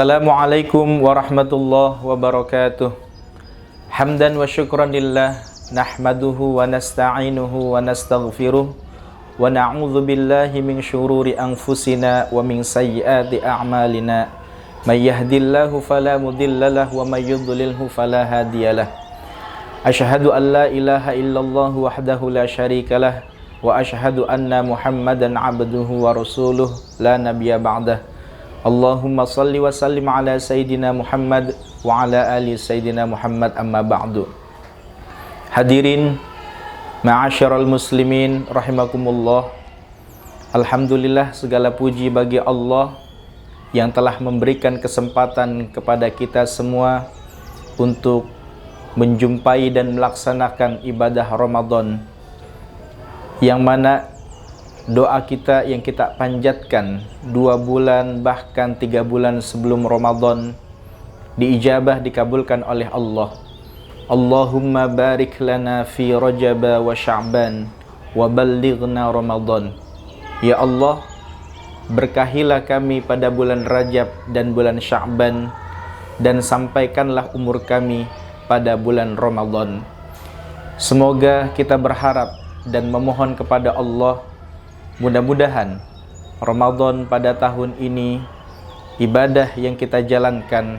Assalamualaikum warahmatullahi wabarakatuh. Hamdan wa syukran lillah, nahmaduhu wa nasta'inuhu wa nastaghfiruh, wa na'udzu billahi min syururi anfusina wa min sayyiati a'malina. May yahdihillahu fala mudhillalah wa may yudlilhu fala hadiyalah. Asyhadu an la ilaha illallah wahdahu la syarikalah wa asyhadu anna Muhammadan abduhu wa rasuluh la nabiyya ba'dah. Allahumma salli wa sallim ala Sayyidina Muhammad wa ala ali Sayyidina Muhammad, amma ba'du. Hadirin ma'asyiral muslimin rahimakumullah. Alhamdulillah, segala puji bagi Allah yang telah memberikan kesempatan kepada kita semua untuk menjumpai dan melaksanakan ibadah Ramadan, yang mana doa kita yang kita panjatkan 2 bulan bahkan 3 bulan sebelum Ramadan diijabah, dikabulkan oleh Allah. Allahumma barik lana fi Rajab wa Sya'ban wa ballighna Ramadan. Ya Allah, berkahilah kami pada bulan Rajab dan bulan Sya'ban, dan sampaikanlah umur kami pada bulan Ramadan. Semoga kita berharap dan memohon kepada Allah, mudah-mudahan Ramadan pada tahun ini, ibadah yang kita jalankan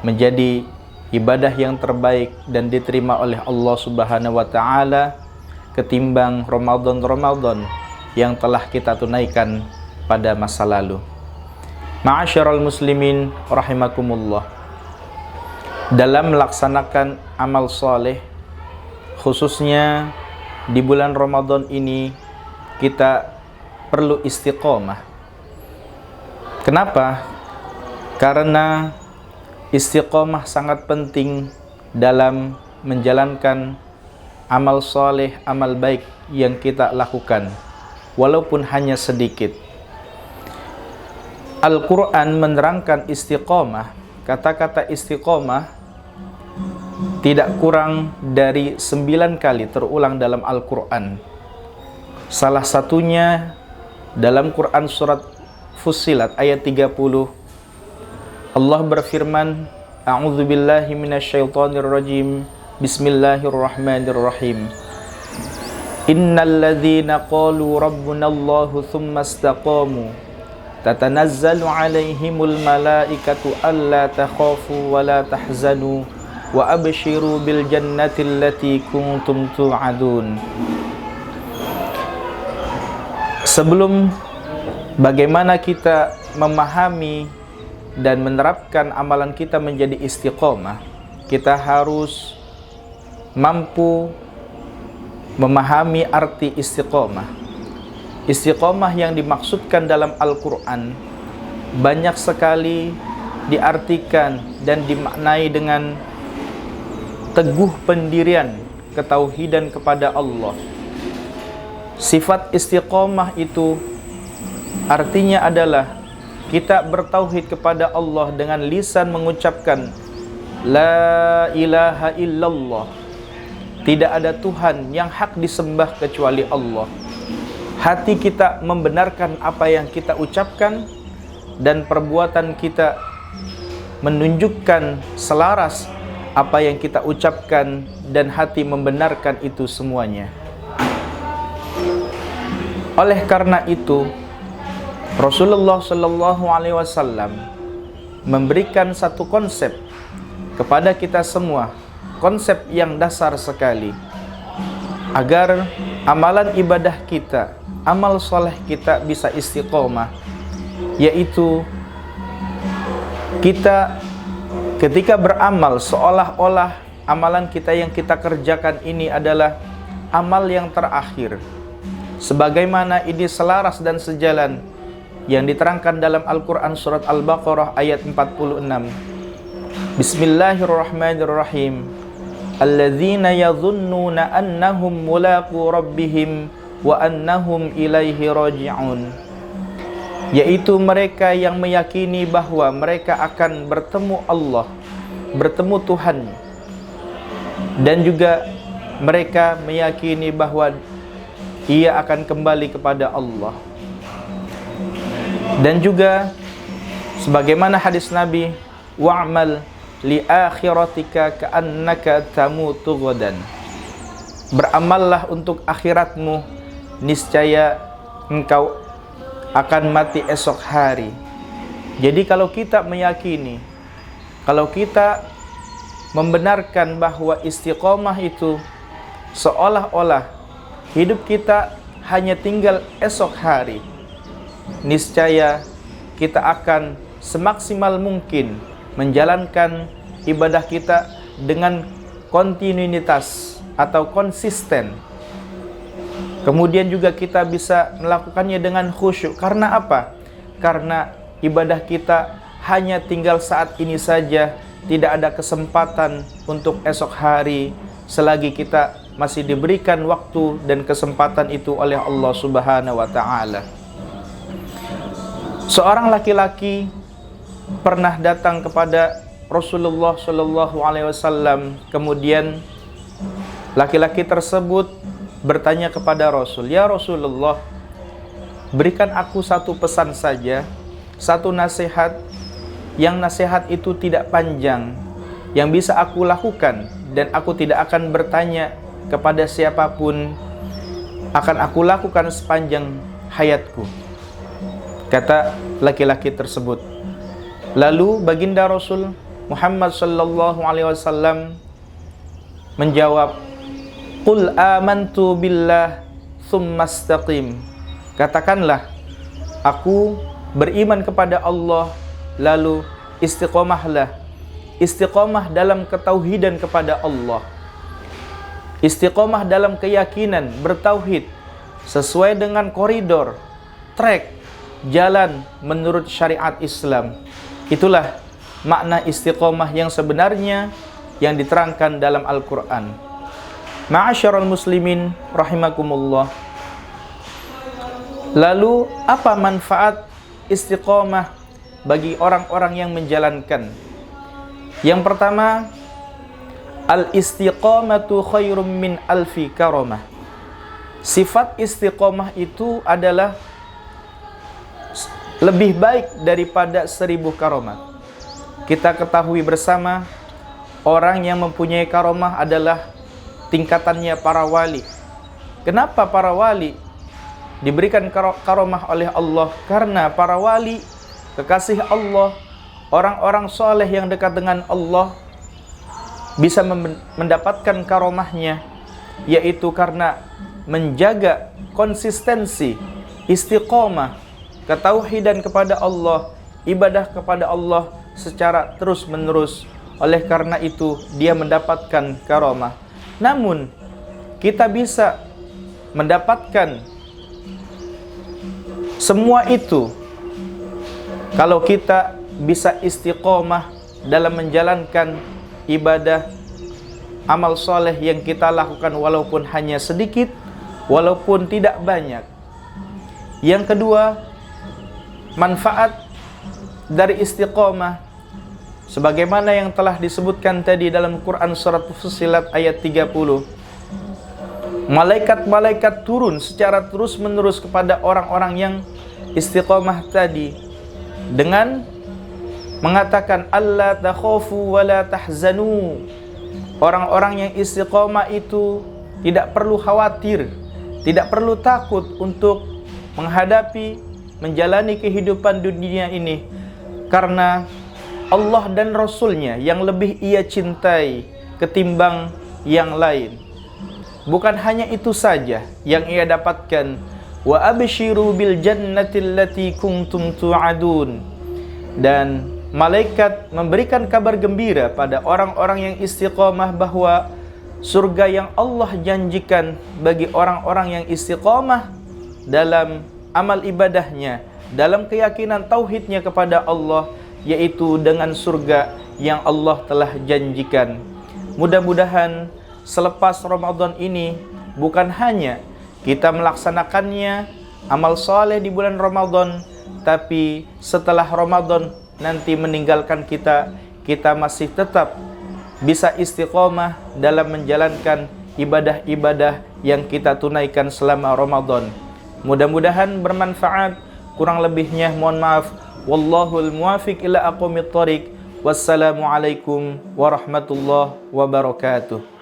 menjadi ibadah yang terbaik dan diterima oleh Allah Subhanahu wa Ta'ala ketimbang Ramadan-Ramadan yang telah kita tunaikan pada masa lalu. Ma'asyiral muslimin rahimakumullah. Dalam melaksanakan amal soleh, khususnya di bulan Ramadan ini, kita perlu istiqomah. Kenapa? Karena istiqomah sangat penting dalam menjalankan amal soleh, amal baik yang kita lakukan, walaupun hanya sedikit. Al-Quran menerangkan istiqomah. Kata-kata istiqomah tidak kurang dari 9 kali terulang dalam Al-Quran. Salah satunya dalam Quran surat Fussilat ayat 30, Allah berfirman, A'udzu billahi minasyaitonir rajim. Bismillahirrahmanirrahim. Innal ladzina qalu rabbunallahu tsumma istaqamu tatanazzalu 'alaihimul malaikatu alla takhafu wa la tahzanu wa abshiru bil jannati allati kuntum tu'adun. Sebelum bagaimana kita memahami dan menerapkan amalan kita menjadi istiqomah, kita harus mampu memahami arti istiqomah. Istiqomah yang dimaksudkan dalam Al-Quran banyak sekali diartikan dan dimaknai dengan teguh pendirian ketauhidan kepada Allah. Sifat istiqomah itu artinya adalah kita bertauhid kepada Allah dengan lisan mengucapkan La ilaha illallah, tidak ada Tuhan yang hak disembah kecuali Allah. Hati kita membenarkan apa yang kita ucapkan, dan perbuatan kita menunjukkan selaras apa yang kita ucapkan, dan hati membenarkan itu semuanya. Oleh karena itu, Rasulullah Shallallahu Alaihi Wasallam memberikan satu konsep kepada kita semua, konsep yang dasar sekali, agar amalan ibadah kita, amal soleh kita bisa istiqomah, yaitu kita ketika beramal seolah-olah amalan kita yang kita kerjakan ini adalah amal yang terakhir. Sebagaimana ini selaras dan sejalan yang diterangkan dalam Al-Quran surat Al-Baqarah ayat 46. Bismillahirrahmanirrahim. Alladzina yadhunnuna annahum mulaqu rabbihim wa annahum ilaihi raji'un. Yaitu mereka yang meyakini bahwa mereka akan bertemu Allah, bertemu Tuhan, dan juga mereka meyakini bahwa ia akan kembali kepada Allah. Dan juga Sebagaimana hadis Nabi, wa'mal li akhiratika ka'annaka tamutu ghadan. Beramallah untuk akhiratmu, niscaya engkau akan mati esok hari. Jadi kalau kita meyakini, kalau kita membenarkan bahwa istiqomah itu seolah-olah hidup kita hanya tinggal esok hari, niscaya kita akan semaksimal mungkin menjalankan ibadah kita dengan kontinuitas atau konsisten. Kemudian juga kita bisa melakukannya dengan khusyuk. Karena apa? Karena ibadah kita hanya tinggal saat ini saja, tidak ada kesempatan untuk esok hari selagi kita masih diberikan waktu dan kesempatan itu oleh Allah Subhanahu wa taala. Seorang laki-laki pernah datang kepada Rasulullah Shallallahu alaihi wasallam. Kemudian laki-laki tersebut bertanya kepada Rasul, "Ya Rasulullah, berikan aku satu pesan saja, satu nasihat, yang nasihat itu tidak panjang, yang bisa aku lakukan dan aku tidak akan bertanya kepada siapapun, akan aku lakukan sepanjang hayatku." Kata laki-laki tersebut. Lalu baginda Rasul Muhammad sallallahu alaihi wasallam menjawab, "Qul amantu billah tsumma istaqim." Katakanlah, aku beriman kepada Allah, lalu istiqomahlah. Istiqomah dalam ketauhidan kepada Allah. Istiqomah dalam keyakinan, bertauhid sesuai dengan koridor, trek, jalan menurut syariat Islam. Itulah makna istiqomah yang sebenarnya yang diterangkan dalam Al-Quran. Ma'asyiral muslimin rahimakumullah. Lalu apa manfaat istiqomah bagi orang-orang yang menjalankan? Yang pertama, al-istiqamatu khairum min alfi karamah. Sifat istiqomah itu adalah lebih baik daripada 1000 karomat. Kita ketahui bersama, orang yang mempunyai karomah adalah tingkatannya para wali. Kenapa para wali diberikan karomah oleh Allah? Karena para wali, kekasih Allah, orang-orang soleh yang dekat dengan Allah, bisa mendapatkan karomahnya, yaitu karena menjaga konsistensi, istiqomah, ketauhidan kepada Allah, ibadah kepada Allah secara terus-menerus. Oleh karena itu dia mendapatkan karomah. Namun kita bisa mendapatkan semua itu kalau kita bisa istiqomah dalam menjalankan ibadah, amal soleh yang kita lakukan walaupun hanya sedikit, walaupun tidak banyak. Yang kedua, manfaat dari istiqomah sebagaimana yang telah disebutkan tadi dalam Quran surat Fussilat ayat 30. Malaikat-malaikat turun secara terus-menerus kepada orang-orang yang istiqomah tadi dengan mengatakan alla takhafu wa la tahzanu. Orang-orang yang istiqomah itu tidak perlu khawatir, tidak perlu takut untuk menghadapi, menjalani kehidupan dunia ini, karena Allah dan Rasulnya yang lebih ia cintai ketimbang yang lain. Bukan hanya itu saja yang ia dapatkan, wa abshiru bil jannati allati kuntum tu'adun, dan malaikat memberikan kabar gembira pada orang-orang yang istiqomah bahwa surga yang Allah janjikan bagi orang-orang yang istiqomah dalam amal ibadahnya, dalam keyakinan tauhidnya kepada Allah, yaitu dengan surga yang Allah telah janjikan. Mudah-mudahan selepas Ramadan ini bukan hanya kita melaksanakannya amal soleh di bulan Ramadan, tapi setelah Ramadan nanti meninggalkan kita masih tetap bisa istiqomah dalam menjalankan ibadah-ibadah yang kita tunaikan selama Ramadan. Mudah-mudahan bermanfaat. Kurang lebihnya mohon maaf. Wallahul muwafiq ila aqwamit thoriq. Wassalamualaikum warahmatullahi wabarakatuh.